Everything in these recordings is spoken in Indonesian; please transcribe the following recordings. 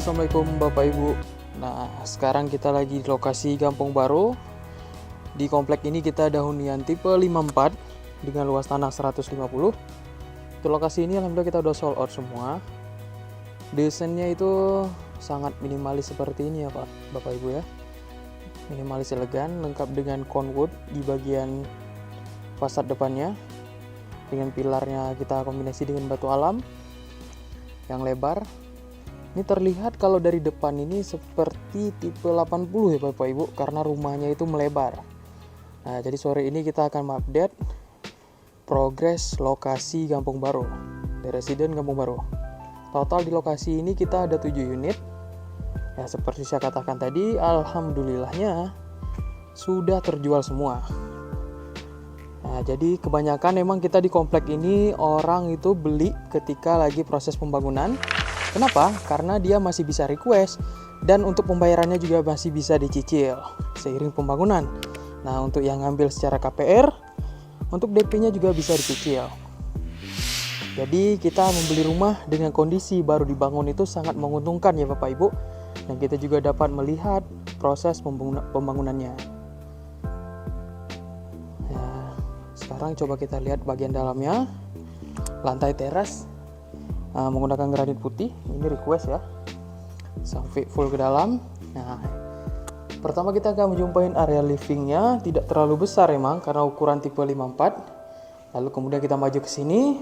Assalamualaikum Bapak Ibu. Nah, sekarang kita lagi di lokasi Kampung Baru. Di komplek ini kita ada hunian tipe 54 dengan luas tanah 150. Di lokasi ini alhamdulillah kita udah sold out semua. Desainnya itu sangat minimalis seperti ini ya Pak, Bapak Ibu ya. Minimalis elegan, lengkap dengan conwood di bagian fasad depannya. Dengan pilarnya kita kombinasi dengan batu alam yang lebar. Ini terlihat kalau dari depan ini seperti tipe 80 ya Bapak Ibu, karena rumahnya itu melebar. Nah, jadi sore ini kita akan mengupdate progres lokasi Kampung Baru, The Resident Kampung Baru. Total di lokasi ini kita ada 7 unit. Ya, seperti saya katakan tadi, alhamdulillahnya sudah terjual semua. Nah, jadi kebanyakan memang kita di komplek ini orang itu beli ketika lagi proses pembangunan. Kenapa? Karena dia masih bisa request dan untuk pembayarannya juga masih bisa dicicil seiring pembangunan. Nah, untuk yang ngambil secara KPR, untuk DP-nya juga bisa dicicil. Jadi kita membeli rumah dengan kondisi baru dibangun itu sangat menguntungkan ya Bapak Ibu. Dan kita juga dapat melihat proses pembangunannya. Ya, sekarang coba kita lihat bagian dalamnya. Lantai teras menggunakan granit putih, ini request ya, sampai full ke dalam. Nah, pertama kita akan menjumpai area livingnya, tidak terlalu besar emang karena ukuran tipe 54. Lalu kemudian kita maju ke sini.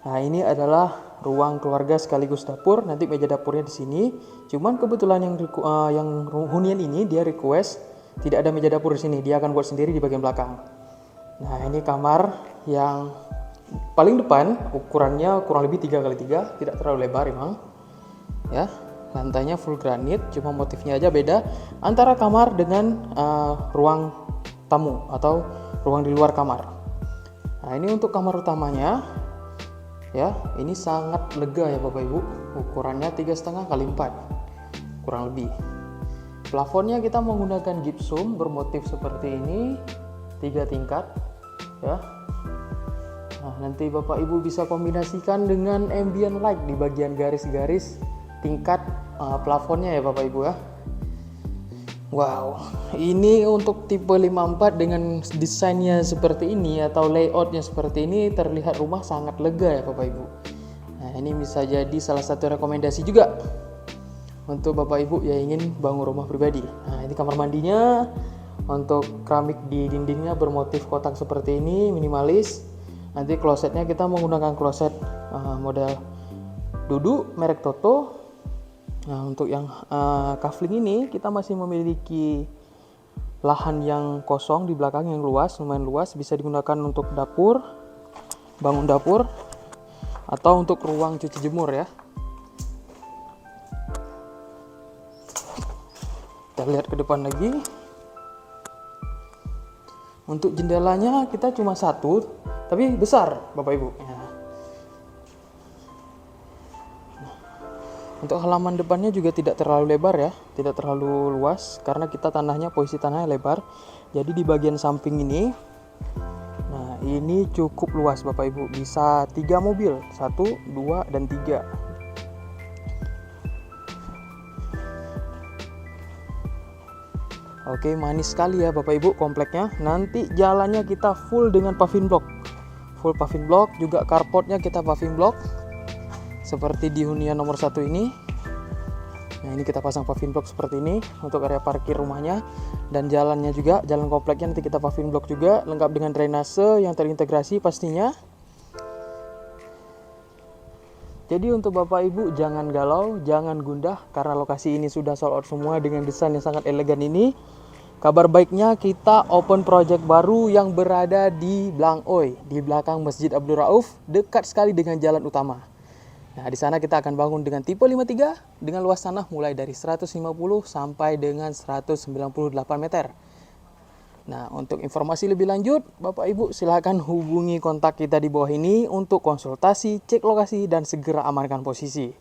Nah, ini adalah ruang keluarga sekaligus dapur. Nanti meja dapurnya di sini. Cuman kebetulan yang hunian ini dia request tidak ada meja dapur di sini, dia akan buat sendiri di bagian belakang. Nah, ini kamar yang paling depan, ukurannya kurang lebih 3x3, tidak terlalu lebar emang ya. Lantainya full granit, cuma motifnya aja beda antara kamar dengan ruang tamu atau ruang di luar kamar. Nah, ini untuk kamar utamanya ya, ini sangat lega ya Bapak Ibu. Ukurannya 3,5x4 kurang lebih. Plafonnya kita menggunakan gypsum bermotif seperti ini, 3 tingkat ya. Nah, nanti Bapak Ibu bisa kombinasikan dengan ambient light di bagian garis-garis tingkat plafonnya ya Bapak Ibu ya. Wow, ini untuk tipe 54 dengan desainnya seperti ini atau layoutnya seperti ini, terlihat rumah sangat lega ya Bapak Ibu. Nah, ini bisa jadi salah satu rekomendasi juga untuk Bapak Ibu yang ingin bangun rumah pribadi. Nah, ini kamar mandinya, untuk keramik di dindingnya bermotif kotak seperti ini, minimalis. Nanti klosetnya kita menggunakan kloset model duduk merek Toto. Nah, untuk yang kafling ini kita masih memiliki lahan yang kosong di belakang yang luas, lumayan luas, bisa digunakan untuk dapur, bangun dapur, atau untuk ruang cuci jemur ya. Kita lihat ke depan lagi. Untuk jendelanya kita cuma satu, tapi besar Bapak Ibu ya. Untuk halaman depannya juga tidak terlalu lebar ya, tidak terlalu luas karena kita posisi tanahnya lebar. Jadi di bagian samping ini, nah ini cukup luas Bapak Ibu, bisa 3 mobil, 1, 2, dan 3. Oke, manis sekali ya Bapak Ibu kompleknya. Nanti jalannya kita full dengan paving block. Full paving block, juga carportnya kita paving block. Seperti di hunian nomor 1 ini. Nah, ini kita pasang paving block seperti ini untuk area parkir rumahnya. Dan jalannya juga, jalan kompleknya nanti kita paving block juga, lengkap dengan drainase yang terintegrasi pastinya. Jadi untuk Bapak Ibu jangan galau, jangan gundah karena lokasi ini sudah sold out semua dengan desain yang sangat elegan ini. Kabar baiknya kita open project baru yang berada di Blangoi, di belakang Masjid Abdul Rauf, dekat sekali dengan jalan utama. Nah, di sana kita akan bangun dengan tipe 53 dengan luas tanah mulai dari 150 sampai dengan 198 meter. Nah, untuk informasi lebih lanjut, Bapak Ibu silakan hubungi kontak kita di bawah ini untuk konsultasi, cek lokasi, dan segera amankan posisi.